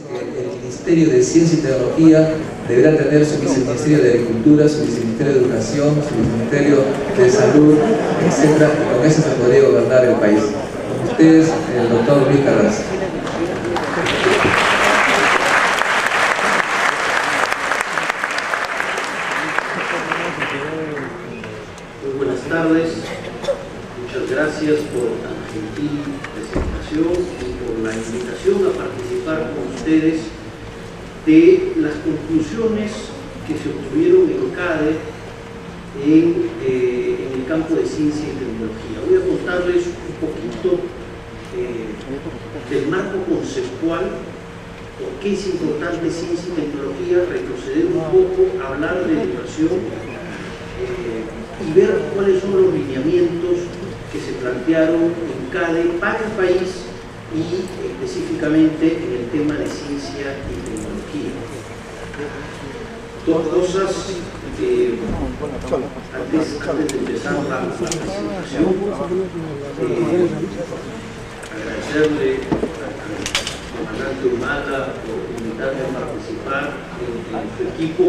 que el Ministerio de Ciencia y Tecnología deberá tener su viceministerio de Agricultura, su viceministerio de Educación, su viceministerio de Salud, etc. Con eso se podría gobernar el país. Con ustedes, el doctor Luis Carranza. Muy buenas tardes, muchas gracias por la gentil presentación y por la invitación a participar con ustedes de las conclusiones que se obtuvieron en CADE en el campo de ciencia y tecnología. Voy a contarles un poquito del marco conceptual, por qué es importante ciencia y tecnología, retroceder un poco, hablar de educación y ver cuáles son los lineamientos que se plantearon en CADE para el país y específicamente en el tema de ciencia y tecnología. Dos cosas antes de empezar la presentación, agradecerle al comandante Humala por invitarme a participar en su equipo.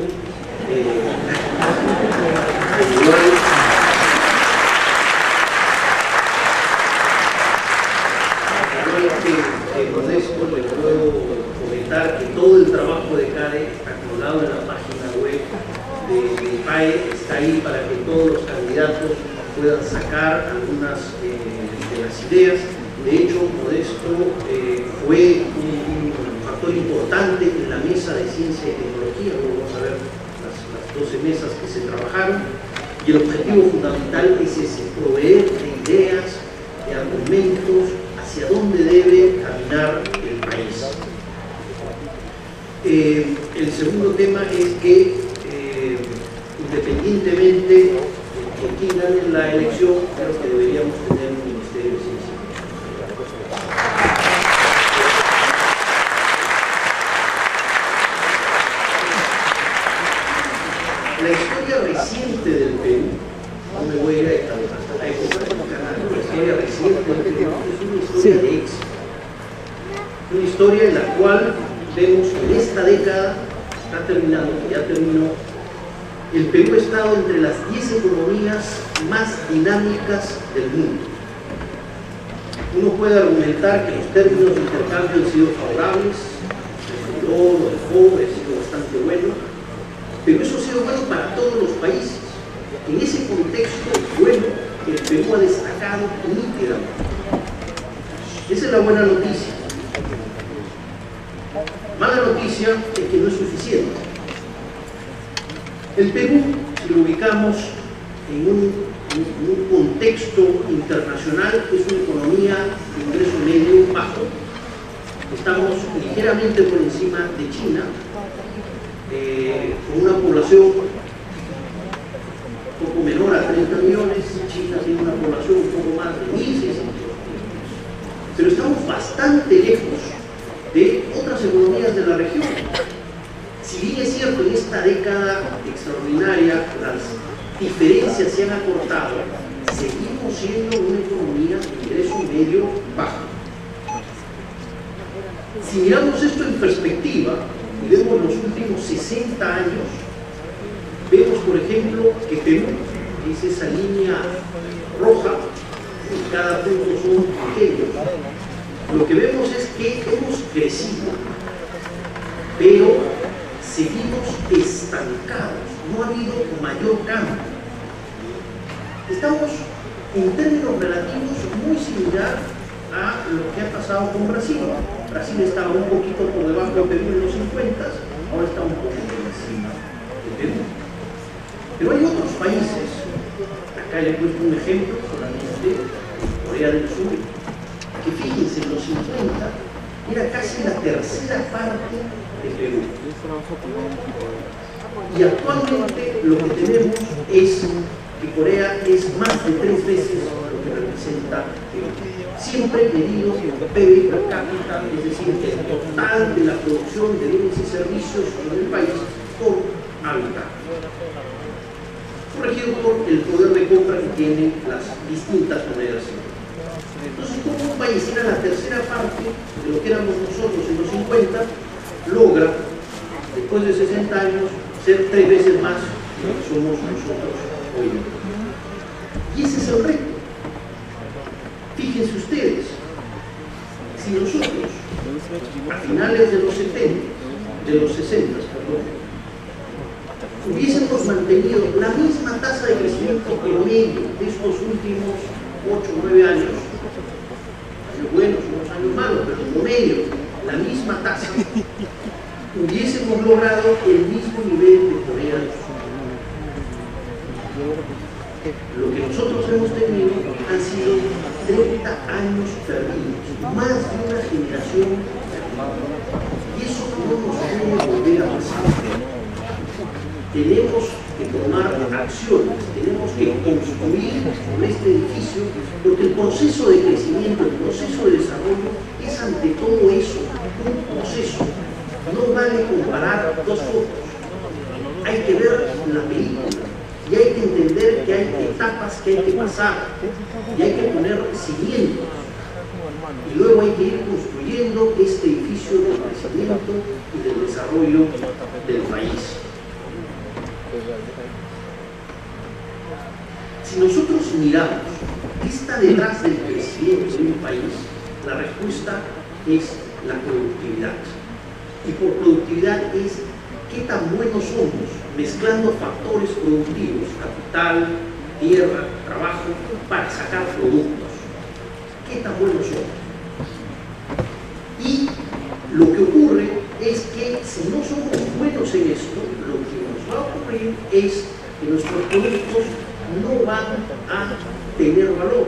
Modesto, le puedo comentar que todo el trabajo de CADE está colgado en la página web de PAE, está ahí para que todos los candidatos puedan sacar algunas de las ideas. De hecho, Modesto fue un factor importante en la mesa de ciencia y tecnología. Luego vamos a ver las 12 mesas que se trabajaron, y el objetivo fundamental es ese: proveer de ideas, de argumentos hacia dónde debe caminar el país. El segundo tema es que independientemente de quién gane la elección, creo que deberíamos tener un Ministerio de Ciencia. La historia reciente del Perú, no me voy a ir hasta la época del canal, la historia reciente del Perú es una historia de éxito. Una historia en la cual vemos que en esta década, está terminando, que ya terminó, el Perú ha estado entre las 10 economías más dinámicas del mundo. Uno puede argumentar que los términos de intercambio han sido favorables, el oro, el cobre ha sido bastante bueno, pero eso ha sido bueno para todos los países. En ese contexto bueno, el Perú ha destacado nítidamente. Esa es la buena noticia. Mala noticia es que no es suficiente. El Perú, si lo ubicamos en un contexto internacional, es una economía de ingreso medio bajo. Estamos ligeramente por encima de China, con una población un poco menor a 30 millones, China tiene una población un poco más de 1.600 millones. Pero estamos bastante lejos de otras economías de la región. Si bien es cierto, en esta década extraordinaria las diferencias se han acortado, seguimos siendo una economía de ingreso medio bajo. Si miramos esto en perspectiva y vemos los últimos 60 años, vemos, por ejemplo, que Perú es esa línea roja y cada punto son pequeños. Lo que vemos es que hemos crecido, pero seguimos estancados, no ha habido mayor cambio. Estamos en términos relativos muy similar a lo que ha pasado con Brasil. Brasil estaba un poquito por debajo de Perú en los 50, ahora está un poco por encima de Perú. Pero hay otros países, acá le he puesto un ejemplo solamente, Corea del Sur, que fíjense, en los 50 era casi la tercera parte de Perú. Y actualmente lo que tenemos es que Corea es más de 3 veces lo que representa Perú. Siempre medido por PIB per cápita, es decir, el total de la producción de bienes y servicios en el país por habitante, corregido por el poder de compra que tienen las distintas monedas. Entonces, como un país era la tercera parte de lo que éramos nosotros en los 50, logra, después de 60 años, ser 3 veces más de lo que somos nosotros hoy en día. Y ese es el reto. Fíjense ustedes, si nosotros a finales de los 60, hubiésemos mantenido la misma tasa de crecimiento promedio de estos últimos 8 o 9 años, años buenos, unos años malos, pero en promedio, la misma tasa, hubiésemos logrado el mismo nivel de Corea del Sur. Lo que nosotros hemos tenido han sido 30 años perdidos, más de una generación perdida. Y eso no nos puede volver a pasar. Tenemos que tomar acciones, tenemos que construir con este edificio, porque el proceso de crecimiento, el proceso de desarrollo es ante todo eso, un proceso. No vale comparar dos fotos, hay que ver la película y hay que entender que hay etapas que hay que pasar y hay que poner cimientos y luego hay que ir construyendo este edificio del crecimiento y del desarrollo del país. Si nosotros miramos qué está detrás del crecimiento de un país, la respuesta es la productividad. Y por productividad es qué tan buenos somos mezclando factores productivos, capital, tierra, trabajo, para sacar productos. ¿Qué tan buenos somos? Y lo que ocurre es que si no somos buenos en esto, lo que nos va a ocurrir es que nuestros productos no van a tener valor.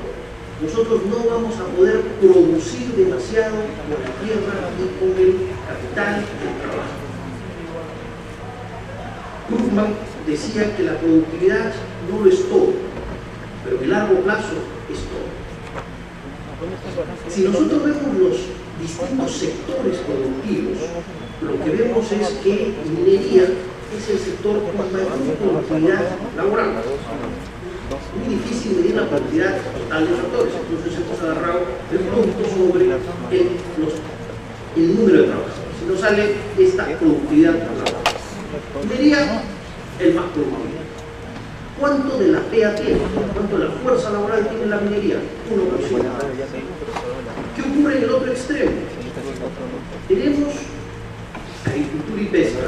Nosotros no vamos a poder producir demasiado con la tierra y con el capital y el trabajo. Krugman decía que la productividad no lo es todo, pero en el largo plazo es todo. Si nosotros vemos los distintos sectores productivos, lo que vemos es que minería es el sector con mayor productividad laboral. Muy difícil medir la productividad total de factores, entonces hemos agarrado el producto sobre el número de trabajadores. Si nos sale esta productividad laboral. Minería, el más productivo. ¿Cuánto de la PA tiene? ¿Cuánto de la fuerza laboral tiene la minería? 1%. ¿Qué ocurre en el otro extremo? Tenemos agricultura y pesca,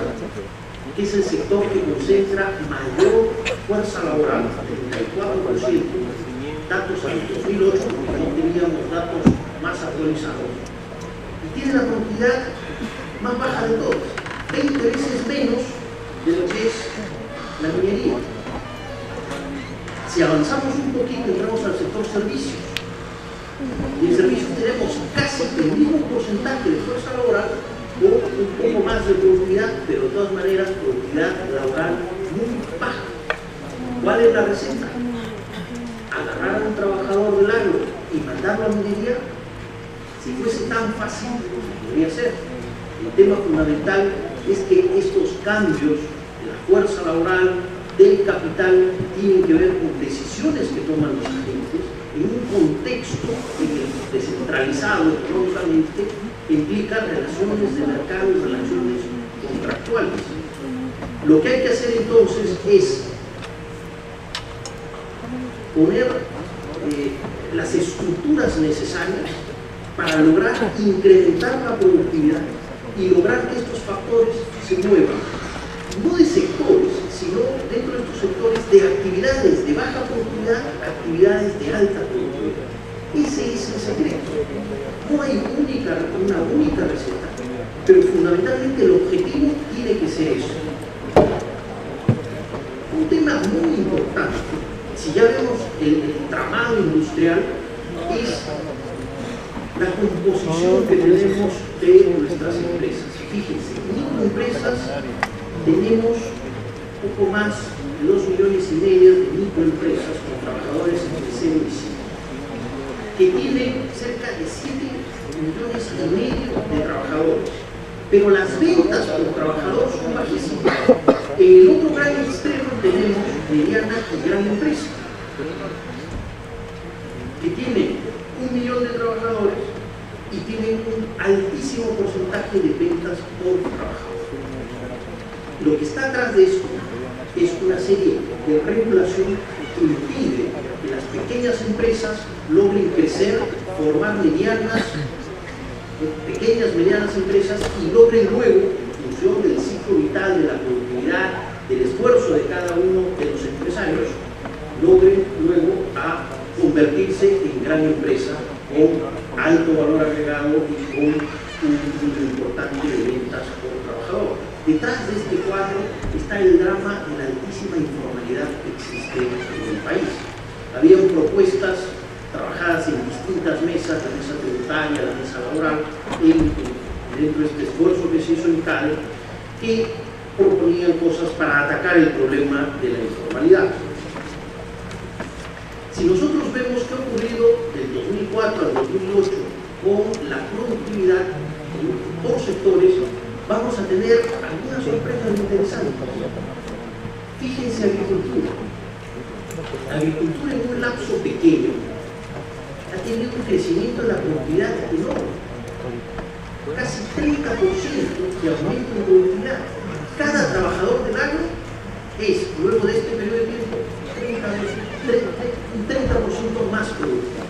que es el sector que concentra mayor fuerza laboral, 34%, datos al 2008, porque no teníamos datos más actualizados, y tiene la productividad más baja de todas, 20 veces menos de lo que es la minería. Si avanzamos un poquito, entramos al sector servicios, y en servicios tenemos casi el mismo porcentaje de fuerza laboral, o un poco más de productividad, pero de todas maneras productividad laboral muy baja. ¿Cuál es la receta? Agarrar a un trabajador del agro y mandarlo a minería. Si fuese tan fácil, podría ser. El tema fundamental es que estos cambios de la fuerza laboral, del capital, tienen que ver con decisiones que toman los agentes en un contexto descentralizado económicamente, implica relaciones de mercado y relaciones contractuales. Lo que hay que hacer entonces es poner las estructuras necesarias para lograr incrementar la productividad y lograr que estos factores se muevan, no de sectores, sino dentro de estos sectores de actividades de baja productividad a actividades de alta productividad. Ese es el secreto. No hay una única receta, pero fundamentalmente el objetivo tiene que ser eso. Un tema muy importante, si ya vemos el entramado industrial, es la composición que tenemos de nuestras empresas. Fíjense, microempresas tenemos poco más de 2,5 millones de microempresas con trabajadores entre 0 y 5, que tienen cerca de 7,5 millones de trabajadores, pero las ventas por trabajador son bajísimas. En el otro gran extremo tenemos mediana y gran empresa, que tiene 1 millón de trabajadores y tienen un altísimo porcentaje de ventas por trabajador. Lo que está atrás de esto es una serie de regulación que impide que las pequeñas empresas logren crecer, formar pequeñas, medianas empresas y logren luego, en función del ciclo vital, de la productividad, del esfuerzo de cada uno de los empresarios, logren luego a convertirse en gran empresa con alto valor agregado y con un número importante de ventas por trabajador. Detrás de este cuadro está el drama de la altísima informalidad que existe en el país. Habían propuestas trabajadas en distintas mesas, la mesa tributaria, la mesa laboral, dentro de este esfuerzo que se hizo en CADE, que proponían cosas para atacar el problema de la informalidad. Si nosotros vemos qué ha ocurrido del 2004 al 2008 con la productividad por sectores, vamos a tener algunas sorpresas interesantes. Fíjense agricultura. La agricultura en un lapso pequeño ha tenido un crecimiento de la productividad enorme. Casi 30% de aumento en productividad. Cada trabajador del agro es, luego de este periodo de tiempo, un 30% más productivo.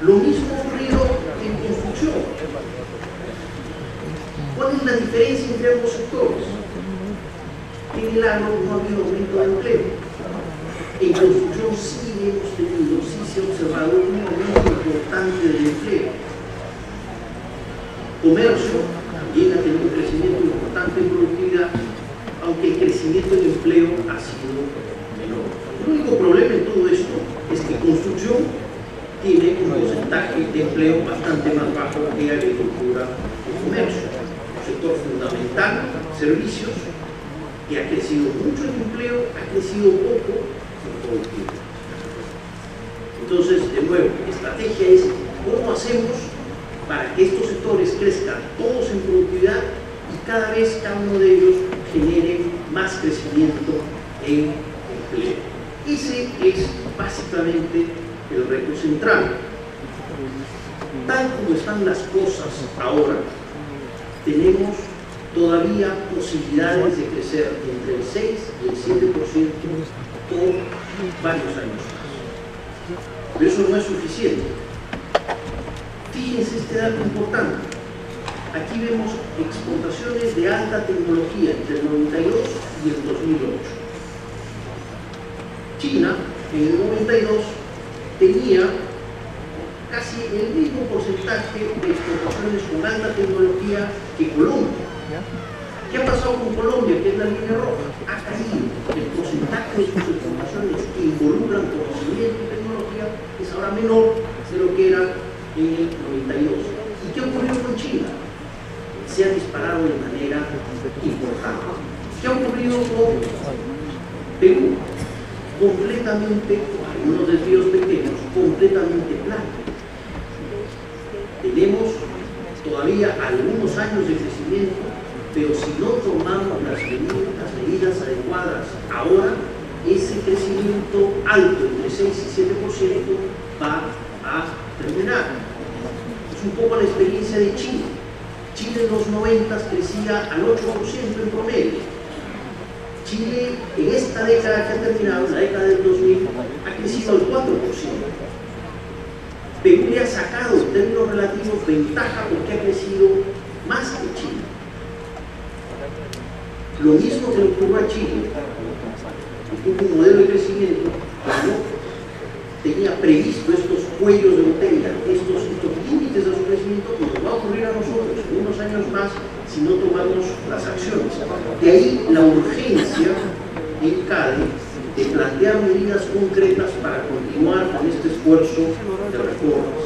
Lo mismo ha ocurrido en construcción. ¿Cuál es la diferencia entre ambos sectores? En el agro no ha habido aumento de empleo. En construcción sí hemos tenido, sí se ha observado un aumento importante del empleo. Comercio también ha tenido un crecimiento importante en productividad, aunque el crecimiento en empleo ha sido menor. El único problema en todo esto es que construcción tiene un porcentaje de empleo bastante más bajo que agricultura y comercio. Un sector fundamental, servicios, que ha crecido mucho en empleo, ha crecido poco en productividad. Entonces, de nuevo, la estrategia es cómo hacemos para que estos sectores crezcan todos en productividad y cada vez cada uno de ellos genere más crecimiento en empleo. Ese es básicamente el reto central. Tal como están las cosas ahora, tenemos todavía posibilidades de crecer entre el 6 y el 7% por varios años más. Pero eso no es suficiente. Fíjense este dato importante. Aquí vemos exportaciones de alta tecnología entre el 92 y el 2008. China, en el 92, tenía casi el mismo porcentaje de exportaciones con alta tecnología que Colombia. ¿Qué ha pasado con Colombia, que es la línea roja? Ha caído. El porcentaje de sus exportaciones que involucran conocimiento y tecnología es ahora menor de lo que era en el 92. ¿Y qué ocurrió con China? Se ha disparado de manera importante. ¿Qué ha ocurrido con Perú? Completamente, unos desvíos pequeños, completamente plano. Tenemos todavía algunos años de crecimiento, pero si no tomamos las medidas adecuadas ahora, ese crecimiento alto, entre 6 y 7%, va a terminar. Es un poco la experiencia de Chile. Chile en los 90 crecía al 8% en promedio. Chile en esta década que ha terminado, la década del 2000, ha crecido al 4%. Perú le ha sacado en términos relativos ventaja porque ha crecido más que Chile. Lo mismo que le ocurrió a Chile, que tuvo un modelo de crecimiento que no tenía previsto estos cuellos de botella, estos límites de su crecimiento, que nos va a ocurrir a nosotros en unos años más si no tomamos las acciones. De ahí la urgencia en CADE de plantear medidas concretas para continuar con este esfuerzo de reformas.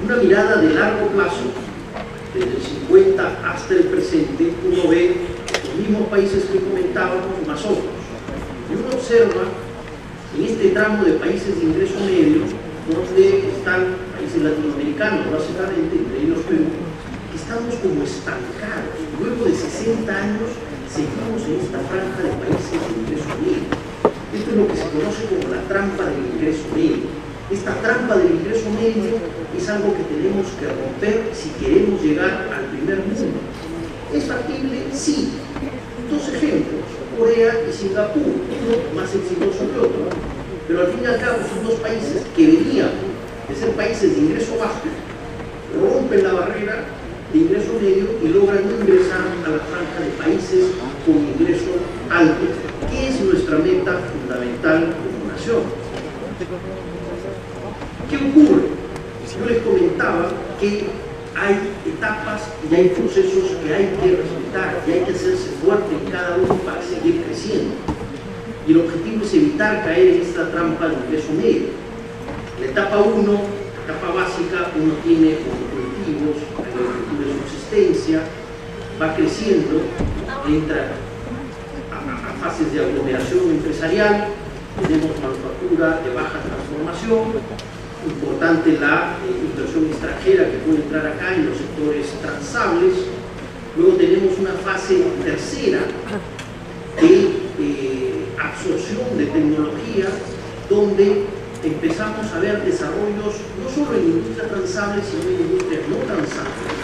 Una mirada de largo plazo, desde el 50 hasta el presente, uno ve los mismos países que comentábamos, más otros. Y uno observa en este tramo de países de ingreso medio, donde están países latinoamericanos, básicamente, entre ellos Perú, que estamos como estancados. Luego de 60 años, seguimos en esta franja de países de ingreso medio. Esto es lo que se conoce como la trampa del ingreso medio. Esta trampa del ingreso medio es algo que tenemos que romper si queremos llegar al primer mundo. ¿Es factible? Sí. Dos ejemplos, Corea y Singapur, uno más exitoso que otro, pero al fin y al cabo son dos países que venían de ser países de ingreso bajo, rompen la barrera de ingreso medio y logran ingresar a la franja de países con ingreso alto, que es nuestra meta fundamental como nación. ¿Qué ocurre? Yo les comentaba que hay etapas y hay procesos que hay que respetar y hay que hacerse fuerte en cada uno para seguir creciendo. Y el objetivo es evitar caer en esta trampa del ingreso medio. La etapa 1, etapa básica, uno tiene objetivos, agricultura de subsistencia, va creciendo, entra a fases de aglomeración empresarial, tenemos manufactura de baja transformación, importante la inversión extranjera que puede entrar acá en los sectores transables. Luego tenemos una fase tercera de absorción de tecnología, donde empezamos a ver desarrollos no solo en industria transable, sino en industrias no transables.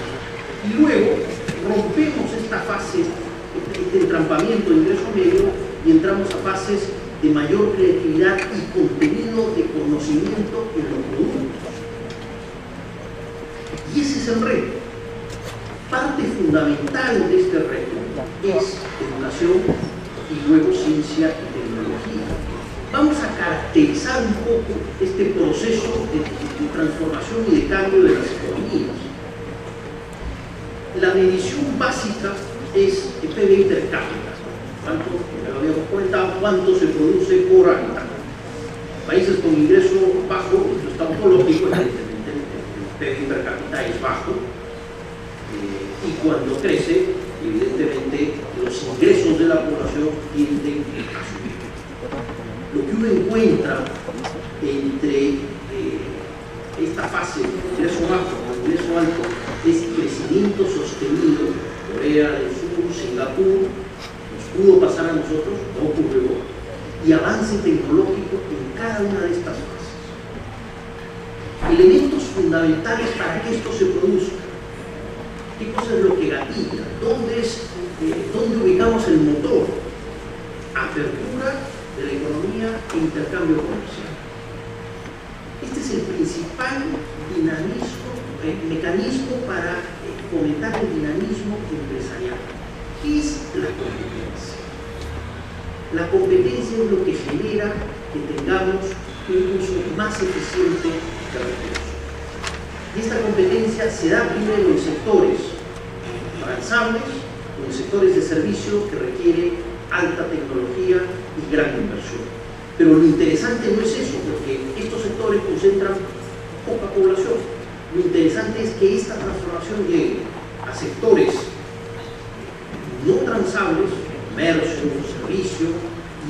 Y luego rompemos esta fase, este entrampamiento de ingreso medio, y entramos a fases de mayor creatividad y contenido de conocimiento en los productos. Y ese es el reto. Parte fundamental de este reto es educación y luego ciencia y tecnología. Vamos a caracterizar un poco este proceso de transformación y de cambio de las economías. La medición básica es el PBI per cápita. ¿Cuánto, ya lo habíamos comentado, cuánto se produce por habitante? Países con ingreso bajo, esto está ontológico, evidentemente el PBI per cápita es bajo, y cuando crece, evidentemente los ingresos de la población tienden a subir. Lo que uno encuentra entre esta fase de ingreso bajo o ingreso alto es crecimiento sostenido. Corea del Sur, Singapur, nos pudo pasar a nosotros, no ocurrió, y avance tecnológico en cada una de estas fases. Elementos fundamentales para que esto se produzca. ¿Qué cosa es lo que gatilla? ¿Dónde ubicamos el motor? Apertura de la economía e intercambio comercial. Este es el principal mecanismo para fomentar el dinamismo empresarial. ¿Qué es la competencia? La competencia es lo que genera que tengamos un uso más eficiente de recursos. Y esta competencia se da primero en sectores transables o en sectores de servicio que requieren alta tecnología y gran inversión. Pero lo interesante no es eso, porque estos sectores concentran poca población. Lo interesante es que esta transformación llegue a sectores no transables, comercio, servicio,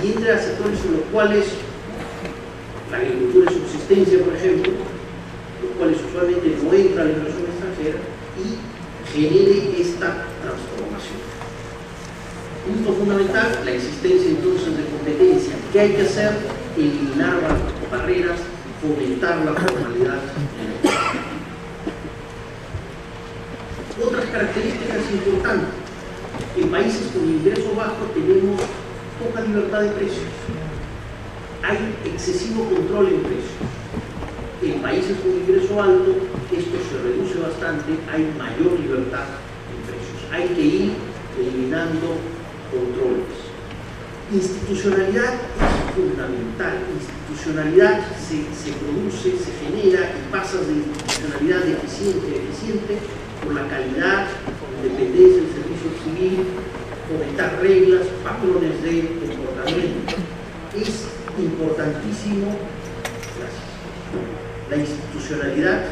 y entre a sectores en los cuales la agricultura de subsistencia, por ejemplo, los cuales usualmente no entra la inversión extranjera, y genere esta transformación. Punto fundamental, la existencia entonces de competencia. ¿Qué hay que hacer? Eliminar barreras, fomentar la formalidad. Otras características importantes. En países con ingreso bajo tenemos poca libertad de precios. Hay excesivo control en precios. En países con ingreso alto esto se reduce bastante, hay mayor libertad en precios. Hay que ir eliminando controles. Institucionalidad es fundamental. Institucionalidad se produce, se genera y pasa de institucionalidad eficiente a eficiente por la calidad, independencia del servicio civil, fomentar reglas, patrones de comportamiento. Es importantísimo la institucionalidad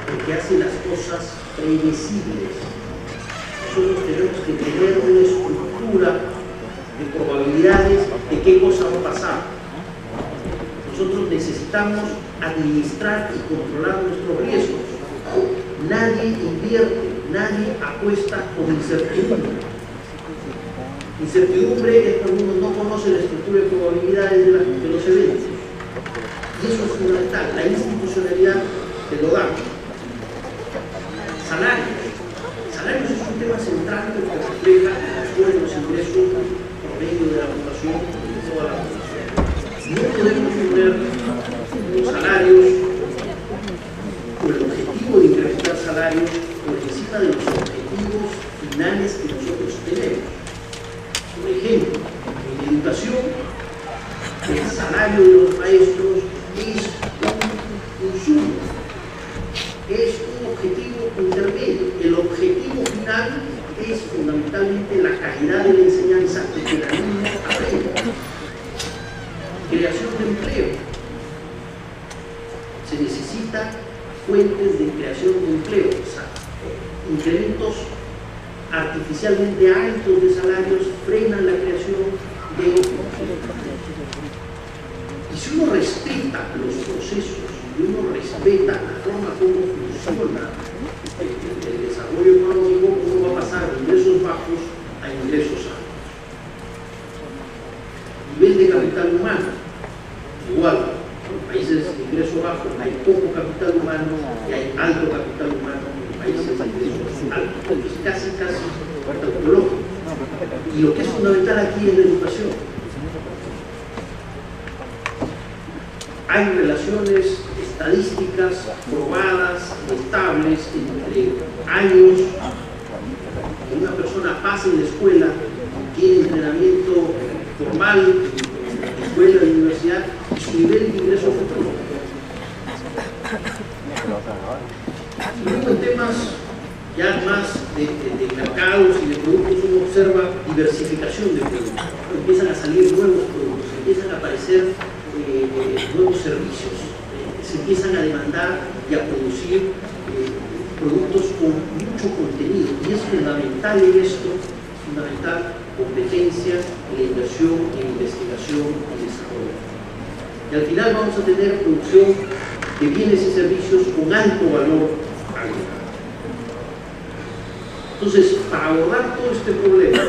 porque hace las cosas predecibles. Nosotros tenemos que tener una estructura de probabilidades de qué cosa va a pasar. Nosotros necesitamos administrar y controlar nuestros riesgos. Nadie invierte, nadie apuesta con incertidumbre. Incertidumbre es cuando uno no conoce la estructura de probabilidades de los eventos. Y eso es fundamental, la institucionalidad te lo da. Salarios. Salarios es un tema central porque refleja los ingresos promedio de la población y de toda la población. No podemos poner los salarios o el objetivo de incrementar salarios por encima de los objetivos finales que nosotros tenemos. Por ejemplo, en educación, el salario de los maestros es un insumo, es un objetivo intermedio. El objetivo final es fundamentalmente la calidad de la enseñanza y que la niña aprenda. Creación de empleo. Se necesita fuentes de creación de empleo, o sea, incrementos artificialmente altos de salarios frenan la creación de empleo. Y si uno respeta los procesos, y uno respeta la forma como funciona el desarrollo económico, uno va a pasar de ingresos bajos a ingresos altos. Nivel de capital humano, igual, en países de ingreso bajo hay poco capital humano y hay alto capital humano en países de ingresos altos, es casi tecnológico. Y lo que es fundamental aquí es la educación. Hay relaciones estadísticas probadas, estables, entre años que una persona pasa en la escuela, tiene entrenamiento formal, escuela y universidad, y su nivel de ingreso futuro. Y luego en temas ya más de mercados y de productos, uno observa diversificación de productos. Empiezan a salir nuevos productos, empiezan a aparecer nuevos servicios, se empiezan a demandar y a producir productos con mucho contenido, y es fundamental en esto, fundamental competencia en la inversión, en investigación y desarrollo. Y al final vamos a tener producción de bienes y servicios con alto valor agregado. Entonces, para abordar todo este problema,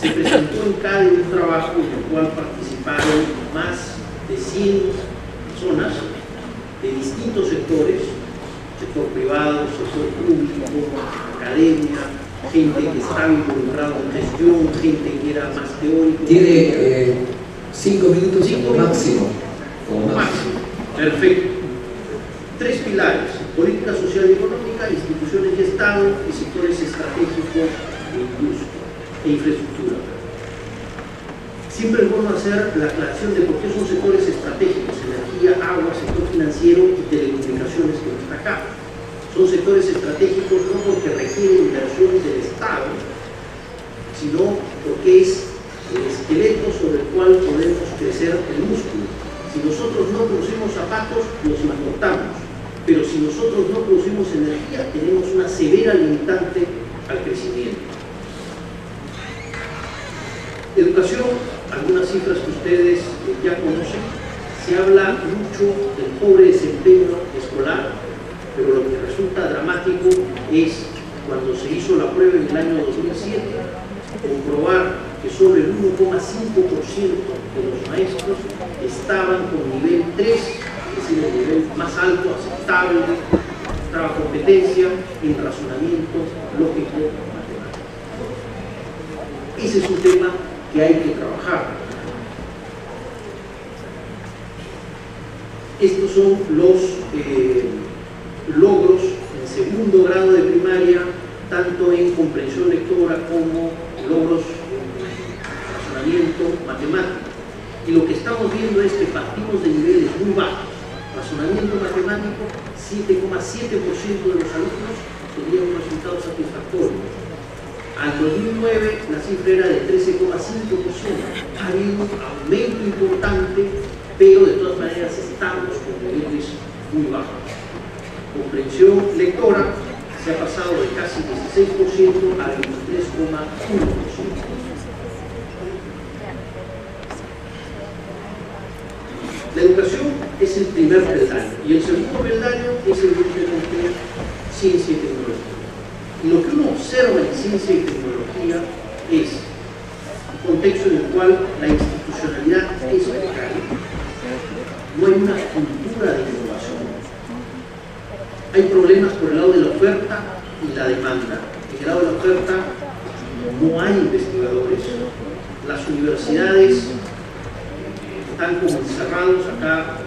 se presentó en CADE un trabajo en el cual participaron más de 100 personas de distintos sectores, sector privado, sector público, academia, gente que estaba involucrada en gestión, gente que era más teórico. Tiene 5 minutos como máximo. Perfecto. 3 pilares: política social y económica, instituciones de Estado y sectores estratégicos de industria e infraestructura. Siempre es bueno hacer la aclaración de por qué son sectores estratégicos: energía, agua, sector financiero y telecomunicaciones, que no está acá. Son sectores estratégicos no porque requieren inversión del Estado, sino porque es el esqueleto sobre el cual podemos crecer el músculo. Si nosotros no producimos zapatos, los importamos, pero si nosotros no producimos energía, tenemos una severa limitante al crecimiento. Educación, algunas cifras que ustedes ya conocen. Se habla mucho del pobre desempeño escolar, pero lo que resulta dramático es cuando se hizo la prueba en el año 2007, comprobar que solo el 1,5% de los maestros estaban con nivel 3, es decir, el nivel más alto, aceptable, mostraba competencia en razonamiento lógico matemático. Ese es un tema que hay que trabajar. Estos son los logros en segundo grado de primaria, tanto en comprensión lectora como logros en razonamiento matemático. Y lo que estamos viendo es que partimos de niveles muy bajos. Razonamiento matemático, 7,7% de los alumnos tenían un resultado satisfactorio. Al 2009 la cifra era de 13,5%. Ha habido un aumento importante, pero de todas maneras estamos con niveles muy bajos. Comprensión lectora se ha pasado de casi 16% a 23,1%. La educación es el primer peldaño y el segundo peldaño es evidentemente ciencia y tecnología. Y lo que uno observa en ciencia y tecnología es un contexto en el cual la institucionalidad es precaria. No hay una cultura de innovación. Hay problemas por el lado de la oferta y la demanda. En el lado de la oferta no hay investigadores. Las universidades están como encerrados acá.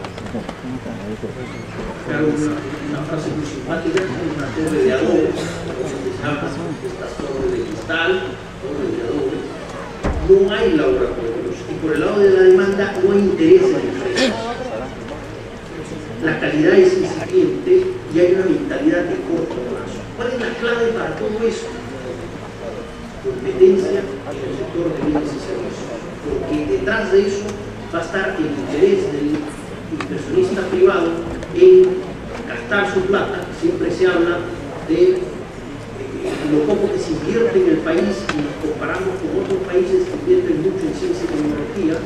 Una frase muy simpática, una torre de adobe, estas torres de cristal, torres de adobe. No hay laboratorios y por el lado de la demanda no hay interés en empresas. La calidad es incipiente y hay una mentalidad de corto plazo. ¿Cuál es la clave para todo esto? Competencia en el sector de bienes y servicios, porque detrás de eso va a estar el interés del inversionista privado en gastar su plata. Siempre se habla de lo poco que se invierte en el país y nos comparamos con otros países que invierten mucho en ciencia y tecnología.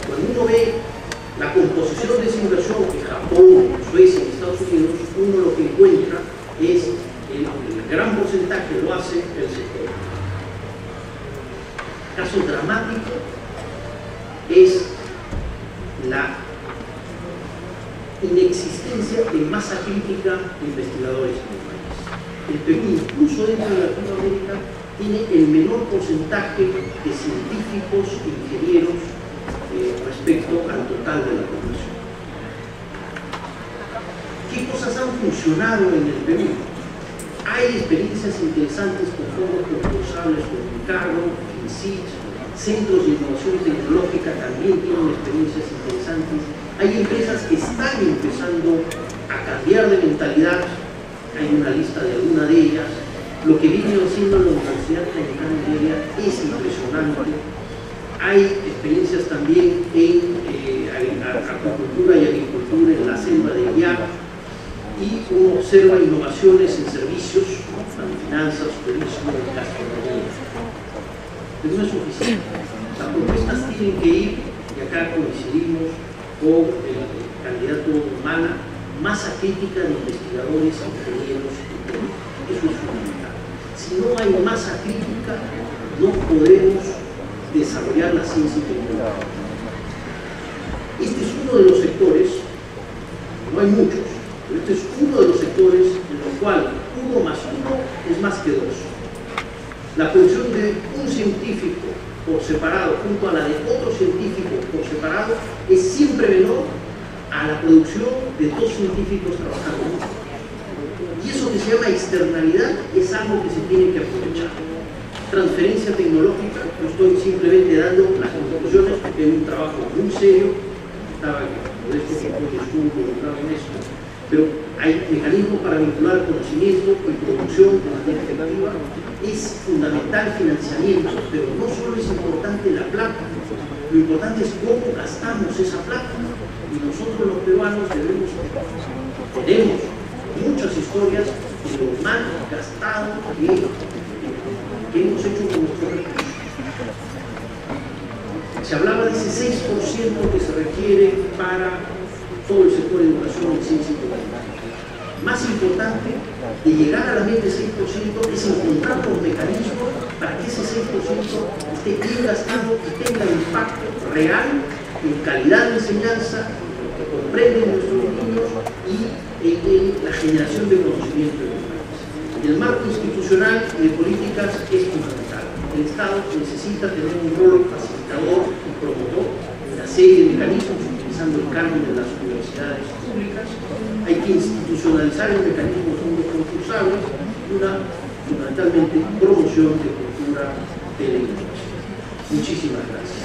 Cuando uno ve la composición de esa inversión en Japón, Suecia, en Estados Unidos, uno lo que encuentra es el gran porcentaje lo hace el sector. Caso dramático es la inexistencia de masa crítica de investigadores en el país. El Perú, incluso dentro de Latinoamérica, tiene el menor porcentaje de científicos e ingenieros respecto al total de la población. ¿Qué cosas han funcionado en el Perú? Hay experiencias interesantes con fondos concursables, con Ricardo, FinCIT, centros de innovación tecnológica también tienen experiencias interesantes. Hay empresas que están empezando a cambiar de mentalidad. Hay una lista de alguna de ellas. Lo que viene haciendo la Universidad Canaria es impresionante. Hay experiencias también en acuicultura y agricultura en la selva de Iap, y uno observa innovaciones en servicios, finanzas, turismo, gastronomía. Pero no es suficiente. Las propuestas tienen que ir, y acá coincidimos con el candidato Humana, masa crítica de investigadores, ingenieros y técnicos. Eso es fundamental. Si no hay masa crítica, no podemos desarrollar la ciencia y tecnología. Este es uno de los sectores, no hay muchos, pero este es uno de los sectores en los cuales 1 más 1 es más que 2. La producción de un científico por separado junto a la de otro científico por separado es siempre menor a la producción de 2 científicos trabajando juntos. Y eso que se llama externalidad es algo que se tiene que aprovechar. Transferencia tecnológica, no estoy simplemente dando las conclusiones porque es un trabajo muy serio, estaba Modesto que estuvo involucrado en esto, pero hay mecanismos para vincular conocimiento y producción de manera efectiva. Es fundamental financiamiento, pero no solo es importante la plata, lo importante es cómo gastamos esa plata. Y nosotros los peruanos tenemos muchas historias de lo mal gastado que hemos hecho con nuestros recursos. Se hablaba de ese 6% que se requiere para todo el sector de educación y ciencia y tecnología. Más importante de llegar a la meta de 6% es encontrar los mecanismos para que ese 6% esté bien gastado y tenga impacto real en calidad de enseñanza, que comprenden nuestros niños y en la generación de conocimiento en el país. El marco institucional y de políticas es fundamental. El Estado necesita tener un rol facilitador y promotor en una serie de mecanismos utilizando el canon de las universidades públicas. Hay que institucionalizar el mecanismo de fondos concursables y una fundamentalmente promoción de cultura de la innovación. Muchísimas gracias.